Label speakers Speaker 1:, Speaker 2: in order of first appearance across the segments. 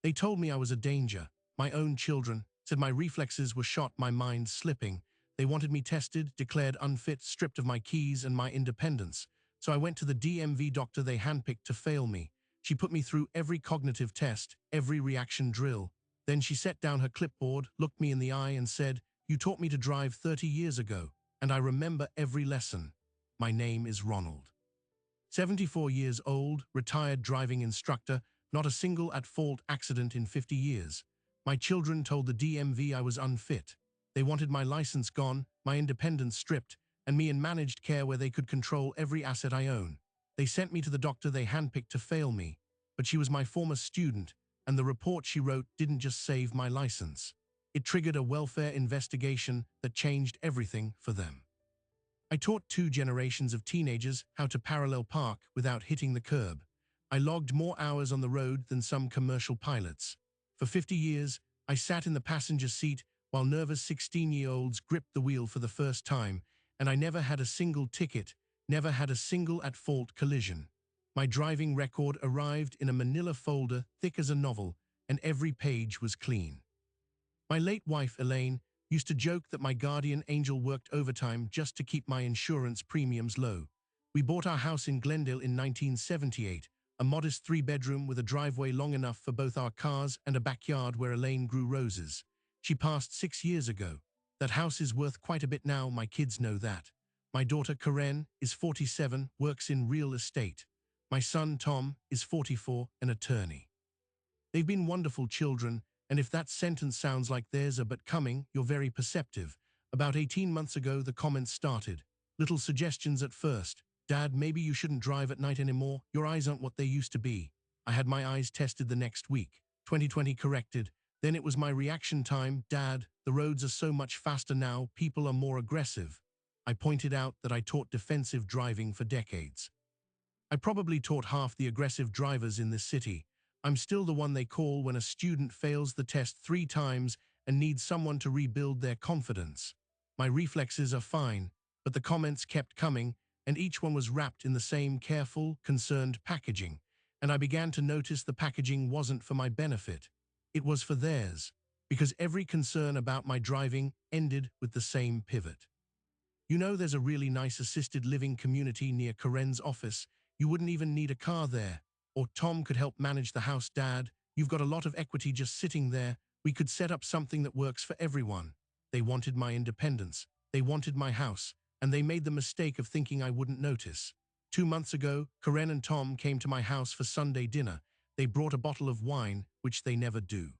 Speaker 1: They told me I was a danger. My own children said my reflexes were shot, my mind slipping. They wanted me tested, declared unfit, stripped of my keys and my independence. So I went to the DMV doctor they handpicked to fail me. She put me through every cognitive test, every reaction drill. Then she set down her clipboard, looked me in the eye and said, "You taught me to drive 30 years ago, and I remember every lesson. My name is Ronald. 74 years old, retired driving instructor, not a single at-fault accident in 50 years. My children told the DMV I was unfit. They wanted my license gone, my independence stripped, and me in managed care where they could control every asset I own. They sent me to the doctor they handpicked to fail me, but she was my former student, and the report she wrote didn't just save my license. It triggered a welfare investigation that changed everything for them. I taught 2 generations of teenagers how to parallel park without hitting the curb. I logged more hours on the road than some commercial pilots. For 50 years, I sat in the passenger seat while nervous 16-year-olds gripped the wheel for the first time, and I never had a single ticket, never had a single at-fault collision. My driving record arrived in a manila folder thick as a novel, and every page was clean. My late wife, Elaine, used to joke that my guardian angel worked overtime just to keep my insurance premiums low. We bought our house in Glendale in 1978, a modest 3-bedroom with a driveway long enough for both our cars and a backyard where Elaine grew roses. She passed 6 years ago. That house is worth quite a bit now, my kids know that. My daughter Karen is 47, works in real estate. My son Tom is 44, an attorney. They've been wonderful children, and if that sentence sounds like there's a but coming, you're very perceptive. About 18 months ago, the comments started. Little suggestions at first. "Dad, maybe you shouldn't drive at night anymore. Your eyes aren't what they used to be." I had my eyes tested the next week. 20/20 corrected. Then it was my reaction time. "Dad, the roads are so much faster now. People are more aggressive." I pointed out that I taught defensive driving for decades. I probably taught half the aggressive drivers in this city. I'm still the one they call when a student fails the test 3 times and needs someone to rebuild their confidence. My reflexes are fine, but the comments kept coming, and each one was wrapped in the same careful, concerned packaging, and I began to notice the packaging wasn't for my benefit. It was for theirs, because every concern about my driving ended with the same pivot. "You know, there's a really nice assisted living community near Karen's office. You wouldn't even need a car there. Or Tom could help manage the house. Dad, you've got a lot of equity just sitting there. We could set up something that works for everyone." They wanted my independence. They wanted my house, and they made the mistake of thinking I wouldn't notice. 2 months ago, Karen and Tom came to my house for Sunday dinner. They brought a bottle of wine, which they never do.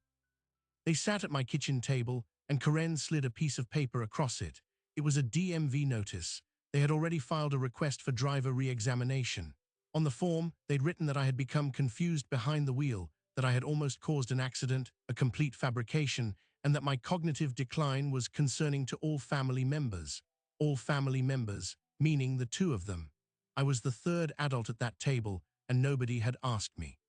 Speaker 1: They sat at my kitchen table, and Karen slid a piece of paper across it. It was a DMV notice. They had already filed a request for driver re-examination. On the form, they'd written that I had become confused behind the wheel, that I had almost caused an accident, a complete fabrication, and that my cognitive decline was concerning to all family members. All family members, meaning the 2 of them. I was the 3rd adult at that table, and nobody had asked me.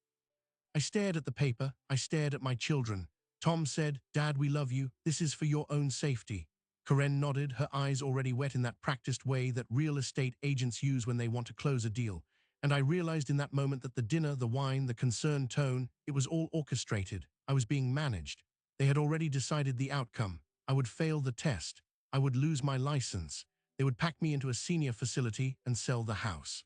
Speaker 1: I stared at the paper. I stared at my children. Tom said, "Dad, we love you. This is for your own safety." Karen nodded, her eyes already wet in that practiced way that real estate agents use when they want to close a deal. And I realized in that moment that the dinner, the wine, the concerned tone, it was all orchestrated. I was being managed. They had already decided the outcome. I would fail the test. I would lose my license. They would pack me into a senior facility and sell the house.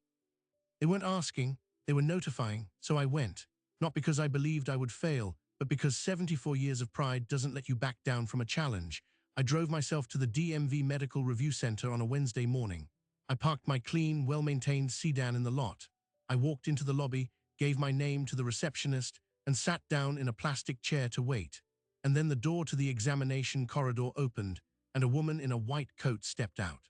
Speaker 1: They weren't asking, they were notifying, so I went. Not because I believed I would fail, but because 74 years of pride doesn't let you back down from a challenge. I drove myself to the DMV Medical Review Center on a Wednesday morning. I parked my clean, well-maintained sedan in the lot. I walked into the lobby, gave my name to the receptionist, and sat down in a plastic chair to wait. And then the door to the examination corridor opened, and a woman in a white coat stepped out.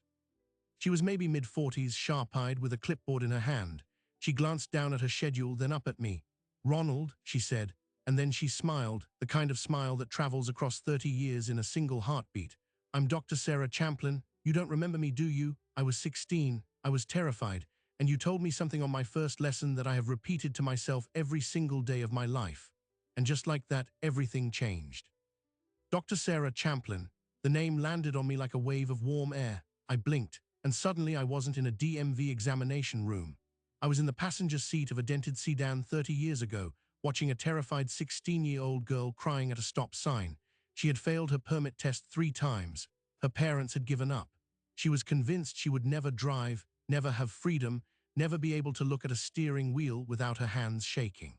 Speaker 1: She was maybe mid-40s, sharp-eyed, with a clipboard in her hand. She glanced down at her schedule, then up at me. "Ronald," she said, and then she smiled, the kind of smile that travels across 30 years in a single heartbeat. "I'm Dr. Sarah Champlin. You don't remember me, do you? I was 16. I was terrified. And you told me something on my first lesson that I have repeated to myself every single day of my life." And just like that, everything changed. Dr. Sarah Champlin. The name landed on me like a wave of warm air. I blinked, and suddenly I wasn't in a DMV examination room. I was in the passenger seat of a dented sedan 30 years ago, watching a terrified 16-year-old girl crying at a stop sign. She had failed her permit test 3 times. Her parents had given up. She was convinced she would never drive, never have freedom, never be able to look at a steering wheel without her hands shaking.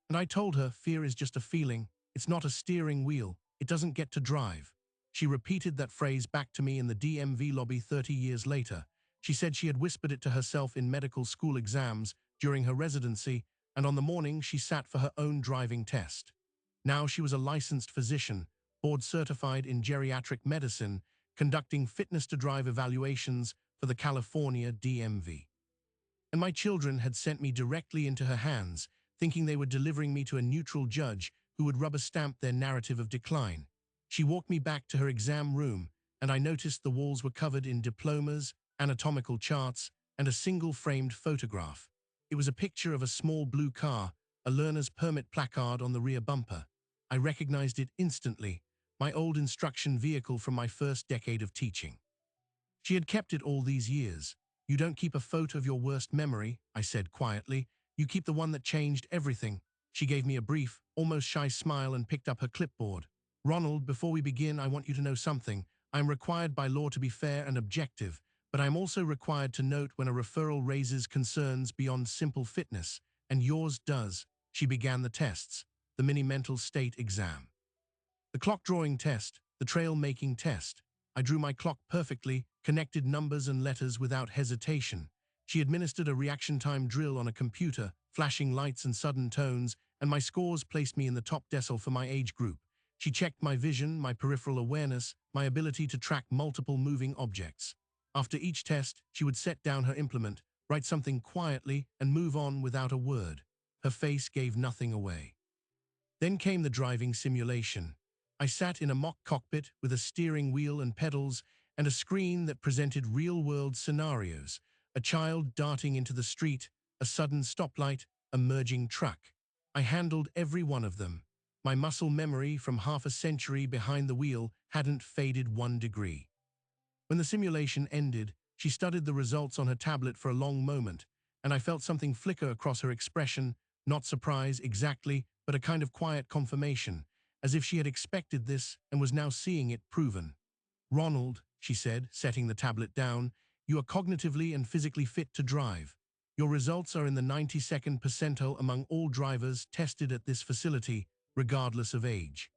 Speaker 1: And I told her, fear is just a feeling. It's not a steering wheel. It doesn't get to drive. She repeated that phrase back to me in the DMV lobby 30 years later. She said she had whispered it to herself in medical school exams during her residency and on the morning she sat for her own driving test. Now she was a licensed physician, board-certified in geriatric medicine, conducting fitness-to-drive evaluations for the California DMV. And my children had sent me directly into her hands, thinking they were delivering me to a neutral judge who would rubber-stamp their narrative of decline. She walked me back to her exam room, and I noticed the walls were covered in diplomas, anatomical charts, and a single-framed photograph. It was a picture of a small blue car, a learner's permit placard on the rear bumper. I recognized it instantly, my old instruction vehicle from my first decade of teaching. She had kept it all these years. "You don't keep a photo of your worst memory," I said quietly. "You keep the one that changed everything." She gave me a brief, almost shy smile and picked up her clipboard. "Ronald, before we begin, I want you to know something. I am required by law to be fair and objective, but I am also required to note when a referral raises concerns beyond simple fitness, and yours does." She began the tests, the mini mental state exam. The clock drawing test, the trail making test. I drew my clock perfectly, connected numbers and letters without hesitation. She administered a reaction time drill on a computer, flashing lights and sudden tones, and my scores placed me in the top decile for my age group. She checked my vision, my peripheral awareness, my ability to track multiple moving objects. After each test, she would set down her implement, write something quietly, and move on without a word. Her face gave nothing away. Then came the driving simulation. I sat in a mock cockpit with a steering wheel and pedals and a screen that presented real-world scenarios: a child darting into the street, a sudden stoplight, a merging truck. I handled every one of them. My muscle memory from half a century behind the wheel hadn't faded 1 degree. When the simulation ended, she studied the results on her tablet for a long moment, and I felt something flicker across her expression, not surprise exactly, but a kind of quiet confirmation, as if she had expected this and was now seeing it proven. "Ronald," she said, setting the tablet down, "you are cognitively and physically fit to drive. Your results are in the 92nd percentile among all drivers tested at this facility, regardless of age.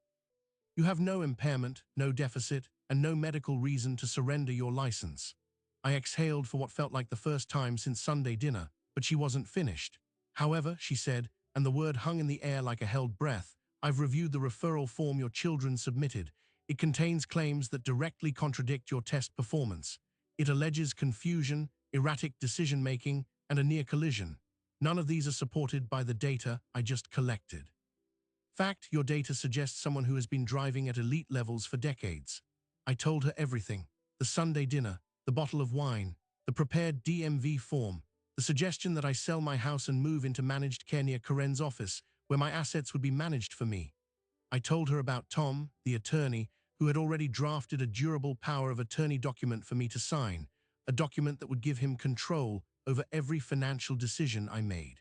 Speaker 1: You have no impairment, no deficit, and no medical reason to surrender your license." I exhaled for what felt like the first time since Sunday dinner, but she wasn't finished. "However," she said, and the word hung in the air like a held breath, "I've reviewed the referral form your children submitted. It contains claims that directly contradict your test performance. It alleges confusion, erratic decision-making, and a near collision. None of these are supported by the data I just collected. Fact, your data suggests someone who has been driving at elite levels for decades." I told her everything: the Sunday dinner, the bottle of wine, the prepared DMV form, the suggestion that I sell my house and move into managed care near Karen's office, where my assets would be managed for me. I told her about Tom, the attorney, who had already drafted a durable power of attorney document for me to sign, a document that would give him control over every financial decision I made.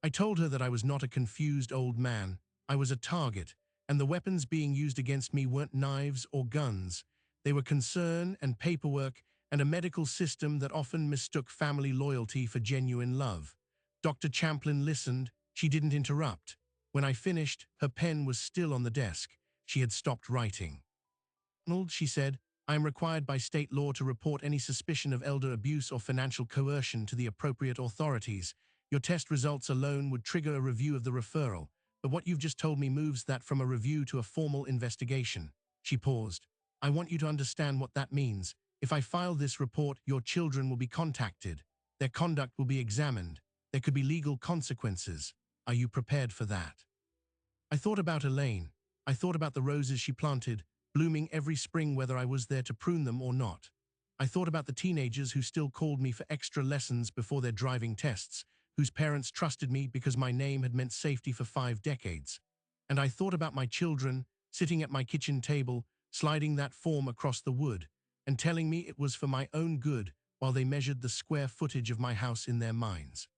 Speaker 1: I told her that I was not a confused old man. I was a target, and the weapons being used against me weren't knives or guns. They were concern and paperwork and a medical system that often mistook family loyalty for genuine love. Dr. Champlin listened. She didn't interrupt. When I finished, her pen was still on the desk. She had stopped writing. "Ronald," she said, "I am required by state law to report any suspicion of elder abuse or financial coercion to the appropriate authorities. Your test results alone would trigger a review of the referral, but what you've just told me moves that from a review to a formal investigation." She paused. "I want you to understand what that means. If I file this report, your children will be contacted. Their conduct will be examined. There could be legal consequences. Are you prepared for that?" I thought about Elaine. I thought about the roses she planted, blooming every spring whether I was there to prune them or not. I thought about the teenagers who still called me for extra lessons before their driving tests, whose parents trusted me because my name had meant safety for 5 decades. And I thought about my children, sitting at my kitchen table, sliding that form across the wood, and telling me it was for my own good while they measured the square footage of my house in their minds.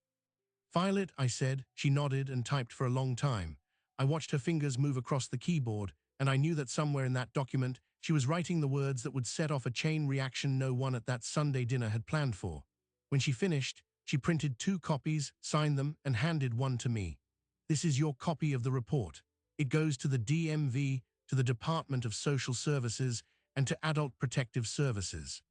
Speaker 1: File it, I said. She nodded and typed for a long time. I watched her fingers move across the keyboard, and I knew that somewhere in that document she was writing the words that would set off a chain reaction no one at that Sunday dinner had planned for. When she finished, she printed 2 copies, signed them, and handed one to me. This is your copy of the report. It goes to the DMV, to the Department of Social Services, and to Adult Protective Services.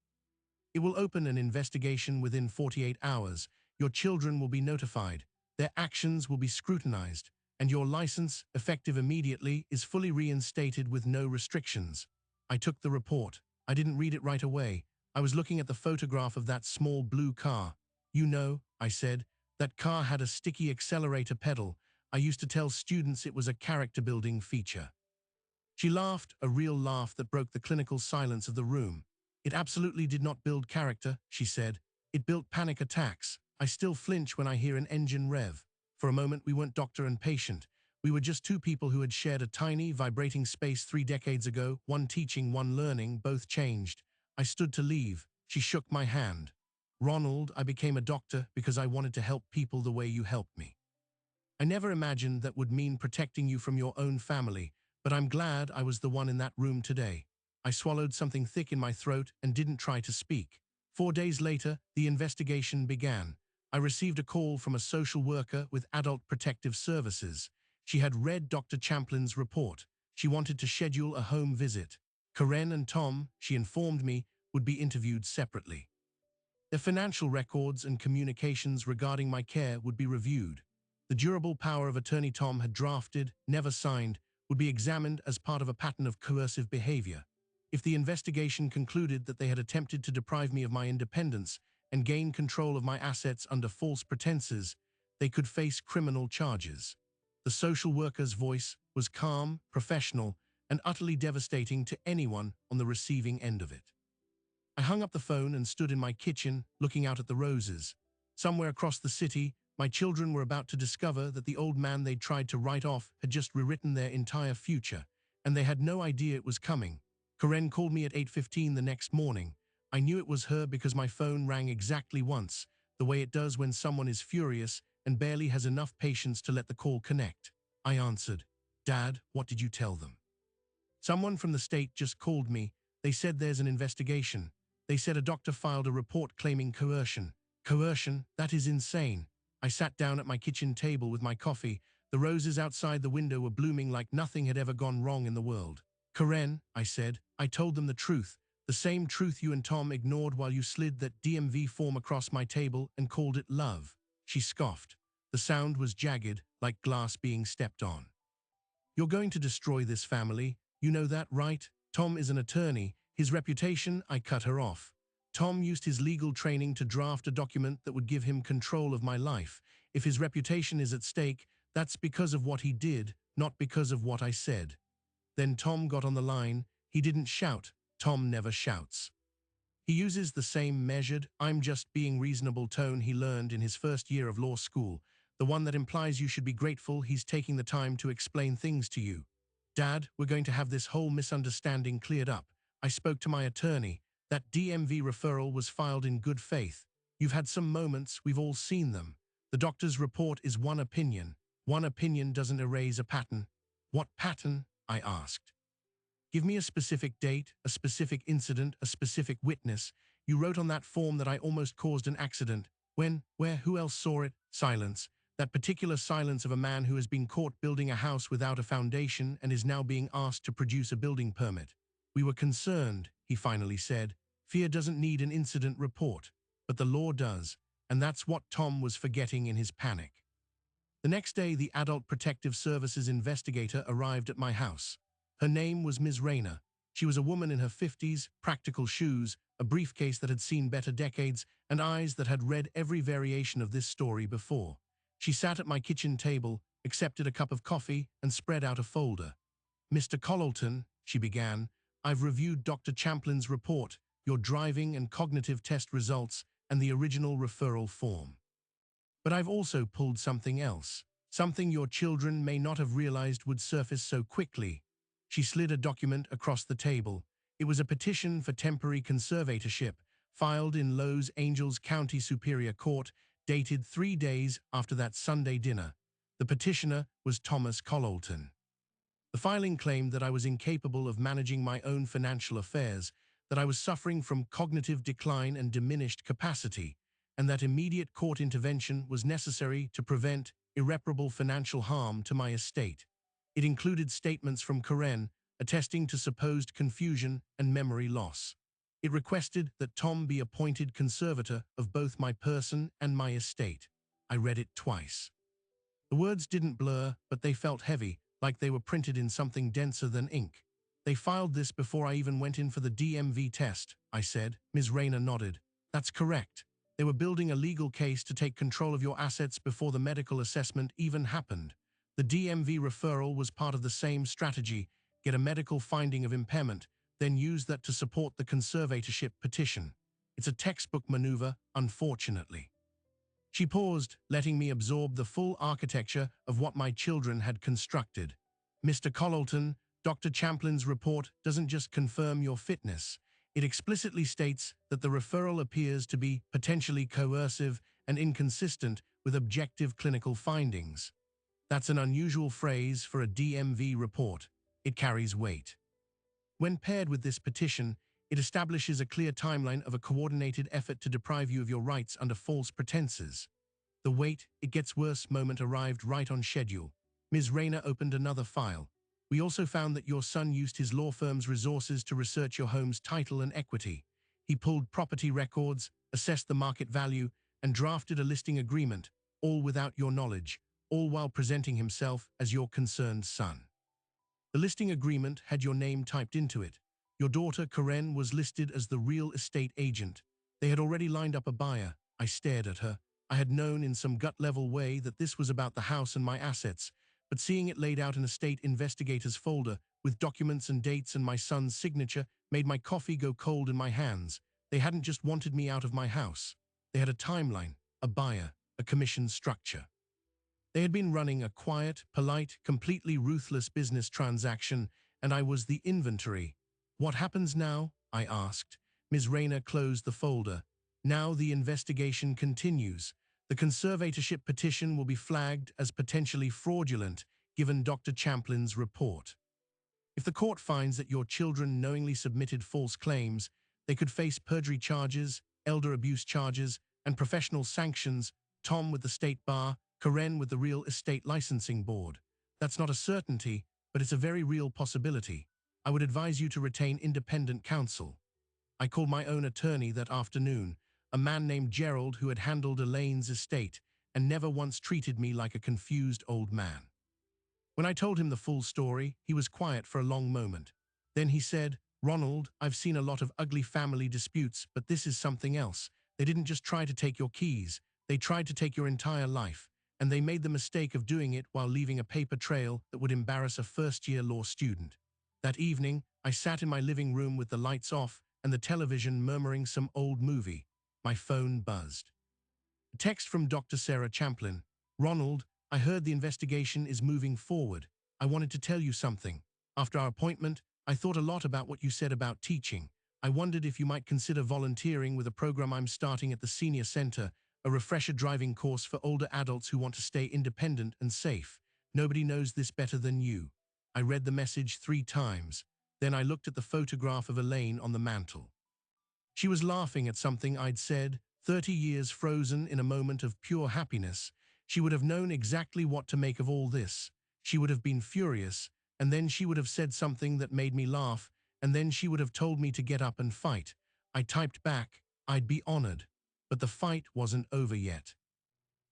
Speaker 1: It will open an investigation within 48 hours. Your children will be notified. Their actions will be scrutinized, and your license, effective immediately, is fully reinstated with no restrictions. I took the report. I didn't read it right away. I was looking at the photograph of that small blue car. You know, I said, that car had a sticky accelerator pedal. I used to tell students it was a character-building feature. She laughed, a real laugh that broke the clinical silence of the room. It absolutely did not build character, she said. It built panic attacks. I still flinch when I hear an engine rev. For a moment, we weren't doctor and patient. We were just 2 people who had shared a tiny, vibrating space 3 decades ago, one teaching, one learning, both changed. I stood to leave. She shook my hand. Ronald, I became a doctor because I wanted to help people the way you helped me. I never imagined that would mean protecting you from your own family, but I'm glad I was the one in that room today. I swallowed something thick in my throat and didn't try to speak. 4 days later, the investigation began. I received a call from a social worker with Adult Protective Services. She had read Dr. Champlin's report. She wanted to schedule a home visit. Karen and Tom, she informed me, would be interviewed separately. Their financial records and communications regarding my care would be reviewed. The durable power of attorney Tom had drafted, never signed, would be examined as part of a pattern of coercive behavior. If the investigation concluded that they had attempted to deprive me of my independence and gain control of my assets under false pretenses, they could face criminal charges. The social worker's voice was calm, professional, and utterly devastating to anyone on the receiving end of it. I hung up the phone and stood in my kitchen, looking out at the roses. Somewhere across the city, my children were about to discover that the old man they'd tried to write off had just rewritten their entire future, and they had no idea it was coming. Karen called me at 8:15 the next morning. I knew it was her because my phone rang exactly once, the way it does when someone is furious and barely has enough patience to let the call connect. I answered. Dad, what did you tell them? Someone from the state just called me. They said there's an investigation. They said a doctor filed a report claiming coercion. Coercion? That is insane. I sat down at my kitchen table with my coffee. The roses outside the window were blooming like nothing had ever gone wrong in the world. Karen, I said, I told them the truth. The same truth you and Tom ignored while you slid that DMV form across my table and called it love. She scoffed. The sound was jagged, like glass being stepped on. You're going to destroy this family. You know that, right? Tom is an attorney. His reputation, I cut her off. Tom used his legal training to draft a document that would give him control of my life. If his reputation is at stake, that's because of what he did, not because of what I said. Then Tom got on the line. He didn't shout. Tom never shouts. He uses the same measured, I'm just being reasonable tone he learned in his first year of law school, the one that implies you should be grateful he's taking the time to explain things to you. Dad, we're going to have this whole misunderstanding cleared up. I spoke to my attorney. That DMV referral was filed in good faith. You've had some moments, we've all seen them. The doctor's report is one opinion. One opinion doesn't erase a pattern. What pattern? I asked. Give me a specific date, a specific incident, a specific witness. You wrote on that form that I almost caused an accident. When, where, who else saw it? Silence. That particular silence of a man who has been caught building a house without a foundation and is now being asked to produce a building permit. We were concerned, he finally said. Fear doesn't need an incident report, but the law does, and that's what Tom was forgetting in his panic. The next day, the Adult Protective Services investigator arrived at my house. Her name was Ms. Rayner. She was a woman in her 50s, practical shoes, a briefcase that had seen better decades, and eyes that had read every variation of this story before. She sat at my kitchen table, accepted a cup of coffee, and spread out a folder. Mr. Collalton, she began, I've reviewed Dr. Champlin's report, your driving and cognitive test results, and the original referral form. But I've also pulled something else, something your children may not have realized would surface so quickly. She slid a document across the table. It was a petition for temporary conservatorship, filed in Los Angeles County Superior Court, dated 3 days after that Sunday dinner. The petitioner was Thomas Cololton. The filing claimed that I was incapable of managing my own financial affairs, that I was suffering from cognitive decline and diminished capacity, and that immediate court intervention was necessary to prevent irreparable financial harm to my estate. It included statements from Karen attesting to supposed confusion and memory loss. It requested that Tom be appointed conservator of both my person and my estate. I read it twice. The words didn't blur, but they felt heavy, like they were printed in something denser than ink. They filed this before I even went in for the DMV test, I said. Ms. Rayner nodded. That's correct. They were building a legal case to take control of your assets before the medical assessment even happened. The DMV referral was part of the same strategy: get a medical finding of impairment, then use that to support the conservatorship petition. It's a textbook maneuver, unfortunately. She paused, letting me absorb the full architecture of what my children had constructed. Mr. Cololton, Dr. Champlin's report doesn't just confirm your fitness. It explicitly states that the referral appears to be potentially coercive and inconsistent with objective clinical findings. That's an unusual phrase for a DMV report. It carries weight. When paired with this petition, it establishes a clear timeline of a coordinated effort to deprive you of your rights under false pretenses. The wait, it gets worse moment arrived right on schedule. Ms. Rayner opened another file. We also found that your son used his law firm's resources to research your home's title and equity. He pulled property records, assessed the market value, and drafted a listing agreement, all without your knowledge, all while presenting himself as your concerned son. The listing agreement had your name typed into it. Your daughter, Karen, was listed as the real estate agent. They had already lined up a buyer. I stared at her. I had known in some gut-level way that this was about the house and my assets, but seeing it laid out in a state investigator's folder with documents and dates and my son's signature made my coffee go cold in my hands. They hadn't just wanted me out of my house. They had a timeline, a buyer, a commission structure. They had been running a quiet, polite, completely ruthless business transaction, and I was the inventory. What happens now? I asked. Ms. Rayner closed the folder. Now the investigation continues. The conservatorship petition will be flagged as potentially fraudulent, given Dr. Champlin's report. If the court finds that your children knowingly submitted false claims, they could face perjury charges, elder abuse charges, and professional sanctions, Tom with the state bar, Karen with the real estate licensing board. That's not a certainty, but it's a very real possibility. I would advise you to retain independent counsel. I called my own attorney that afternoon, a man named Gerald who had handled Elaine's estate and never once treated me like a confused old man. When I told him the full story, he was quiet for a long moment. Then he said, "Ronald, I've seen a lot of ugly family disputes, but this is something else. They didn't just try to take your keys. They tried to take your entire life, and they made the mistake of doing it while leaving a paper trail that would embarrass a first-year law student." That evening, I sat in my living room with the lights off and the television murmuring some old movie. My phone buzzed. A text from Dr. Sarah Champlin. "Ronald, I heard the investigation is moving forward. I wanted to tell you something. After our appointment, I thought a lot about what you said about teaching. I wondered if you might consider volunteering with a program I'm starting at the Senior Center, a refresher driving course for older adults who want to stay independent and safe. Nobody knows this better than you." I read the message 3 times. Then I looked at the photograph of Elaine on the mantel. She was laughing at something I'd said, 30 years frozen in a moment of pure happiness. She would have known exactly what to make of all this. She would have been furious, and then she would have said something that made me laugh, and then she would have told me to get up and fight. I typed back, "I'd be honored." But the fight wasn't over yet.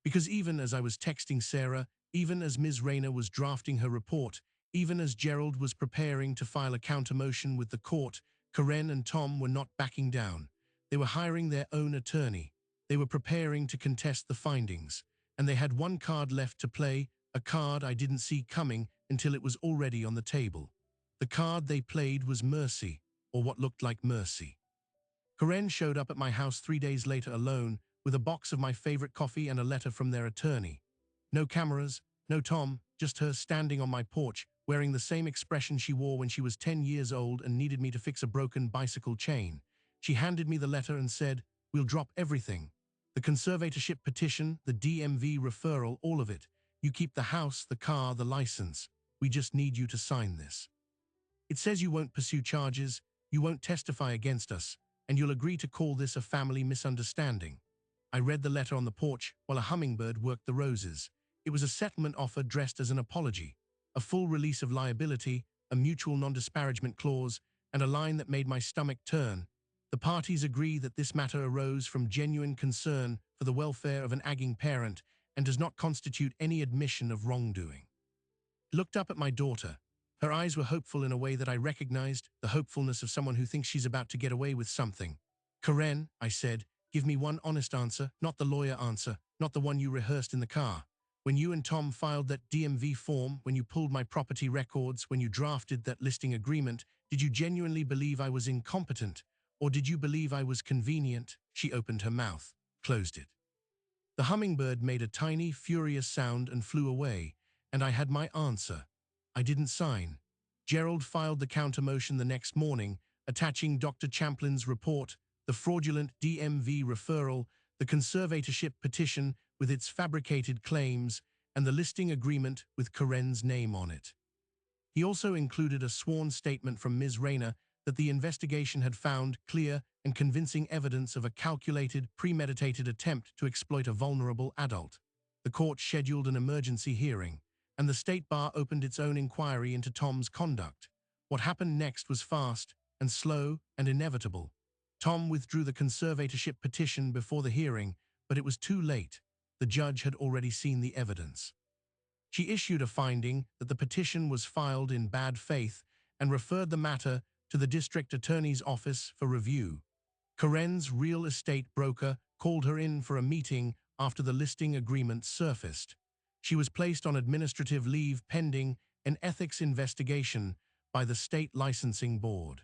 Speaker 1: Because even as I was texting Sarah, even as Ms. Rayner was drafting her report, even as Gerald was preparing to file a counter-motion with the court, Karen and Tom were not backing down. They were hiring their own attorney. They were preparing to contest the findings. And they had one card left to play, a card I didn't see coming until it was already on the table. The card they played was mercy, or what looked like mercy. Karen showed up at my house 3 days later alone, with a box of my favorite coffee and a letter from their attorney. No cameras, no Tom, just her standing on my porch, wearing the same expression she wore when she was 10 years old and needed me to fix a broken bicycle chain. She handed me the letter and said, "We'll drop everything." The conservatorship petition, the DMV referral, all of it. You keep the house, the car, the license. We just need you to sign this. It says you won't pursue charges, you won't testify against us, and you'll agree to call this a family misunderstanding. I read the letter on the porch while a hummingbird worked the roses. It was a settlement offer dressed as an apology, a full release of liability, a mutual non-disparagement clause, and a line that made my stomach turn. The parties agree that this matter arose from genuine concern for the welfare of an aging parent and does not constitute any admission of wrongdoing. I looked up at my daughter. Her eyes were hopeful in a way that I recognized, the hopefulness of someone who thinks she's about to get away with something. "Karen," I said, "give me one honest answer, not the lawyer answer, not the one you rehearsed in the car. When you and Tom filed that DMV form, when you pulled my property records, when you drafted that listing agreement, did you genuinely believe I was incompetent? Or did you believe I was convenient?" She opened her mouth, closed it. The hummingbird made a tiny, furious sound and flew away, and I had my answer. I didn't sign. Gerald filed the counter-motion the next morning, attaching Dr. Champlin's report, the fraudulent DMV referral, the conservatorship petition with its fabricated claims, and the listing agreement with Karen's name on it. He also included a sworn statement from Ms. Rayner that the investigation had found clear and convincing evidence of a calculated, premeditated attempt to exploit a vulnerable adult. The court scheduled an emergency hearing, and the state bar opened its own inquiry into Tom's conduct. What happened next was fast and slow and inevitable. Tom withdrew the conservatorship petition before the hearing, but it was too late. The judge had already seen the evidence. She issued a finding that the petition was filed in bad faith and referred the matter to the district attorney's office for review. Karen's real estate broker called her in for a meeting after the listing agreement surfaced. She was placed on administrative leave pending an ethics investigation by the state licensing board.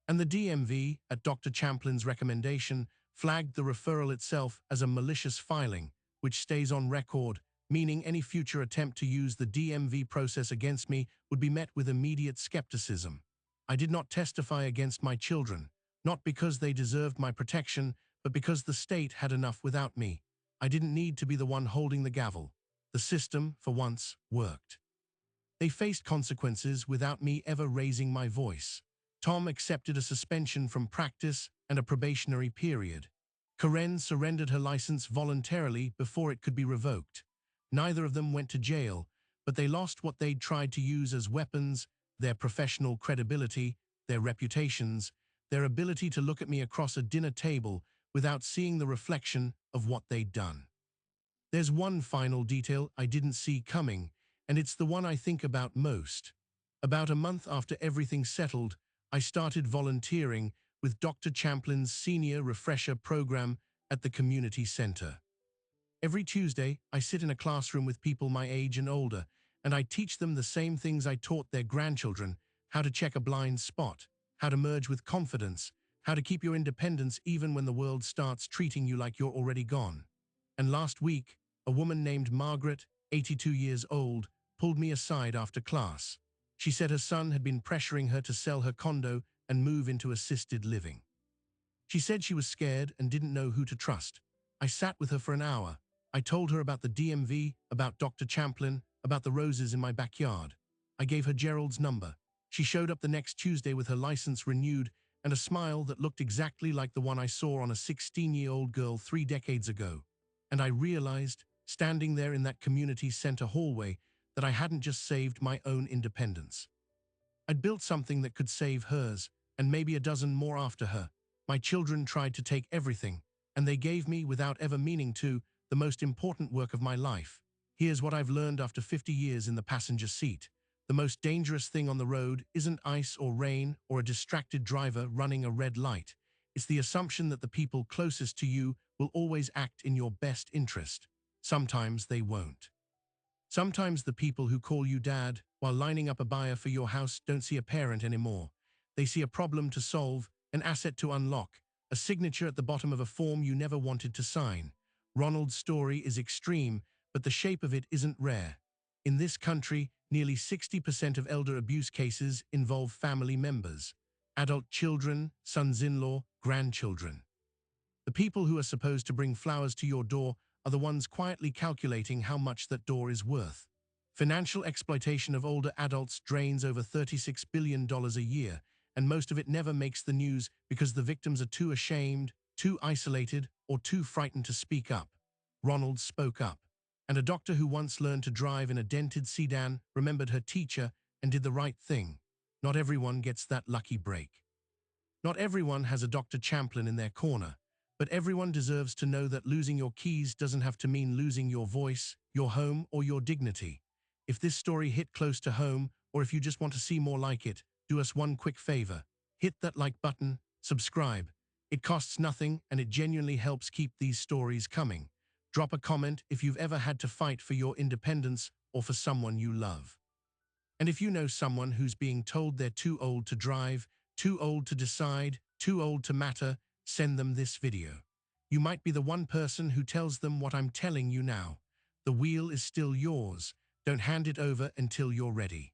Speaker 1: And the DMV, at Dr. Champlin's recommendation, flagged the referral itself as a malicious filing, which stays on record, meaning any future attempt to use the DMV process against me would be met with immediate skepticism. I did not testify against my children, not because they deserved my protection, but because the state had enough without me. I didn't need to be the one holding the gavel. The system, for once, worked. They faced consequences without me ever raising my voice. Tom accepted a suspension from practice and a probationary period. Karen surrendered her license voluntarily before it could be revoked. Neither of them went to jail, but they lost what they'd tried to use as weapons: their professional credibility, their reputations, their ability to look at me across a dinner table without seeing the reflection of what they'd done. There's one final detail I didn't see coming, and it's the one I think about most. About a month after everything settled, I started volunteering with Dr. Champlin's senior refresher program at the community center. Every Tuesday, I sit in a classroom with people my age and older, and I teach them the same things I taught their grandchildren: how to check a blind spot, how to merge with confidence, how to keep your independence even when the world starts treating you like you're already gone. And last week, a woman named Margaret, 82 years old, pulled me aside after class. She said her son had been pressuring her to sell her condo and move into assisted living. She said she was scared and didn't know who to trust. I sat with her for an hour. I told her about the DMV, about Dr. Champlin, about the roses in my backyard. I gave her Gerald's number. She showed up the next Tuesday with her license renewed and a smile that looked exactly like the one I saw on a 16-year-old girl 3 decades ago. And I realized, standing there in that community center hallway, that I hadn't just saved my own independence. I'd built something that could save hers, and maybe a dozen more after her. My children tried to take everything, and they gave me, without ever meaning to, the most important work of my life. Here's what I've learned after 50 years in the passenger seat. The most dangerous thing on the road isn't ice or rain or a distracted driver running a red light. It's the assumption that the people closest to you will always act in your best interest. Sometimes they won't. Sometimes the people who call you dad while lining up a buyer for your house don't see a parent anymore. They see a problem to solve, an asset to unlock, a signature at the bottom of a form you never wanted to sign. Ronald's story is extreme, but the shape of it isn't rare. In this country, nearly 60% of elder abuse cases involve family members: adult children, sons-in-law, grandchildren. The people who are supposed to bring flowers to your door are the ones quietly calculating how much that door is worth. Financial exploitation of older adults drains over $36 billion a year, and most of it never makes the news because the victims are too ashamed, too isolated, or too frightened to speak up. Ronald spoke up. And a doctor who once learned to drive in a dented sedan remembered her teacher and did the right thing. Not everyone gets that lucky break. Not everyone has a Dr. Champlin in their corner, but everyone deserves to know that losing your keys doesn't have to mean losing your voice, your home, or your dignity. If this story hit close to home, or if you just want to see more like it, do us one quick favor. Hit that like button, subscribe. It costs nothing and it genuinely helps keep these stories coming. Drop a comment if you've ever had to fight for your independence or for someone you love. And if you know someone who's being told they're too old to drive, too old to decide, too old to matter, send them this video. You might be the one person who tells them what I'm telling you now. The wheel is still yours. Don't hand it over until you're ready.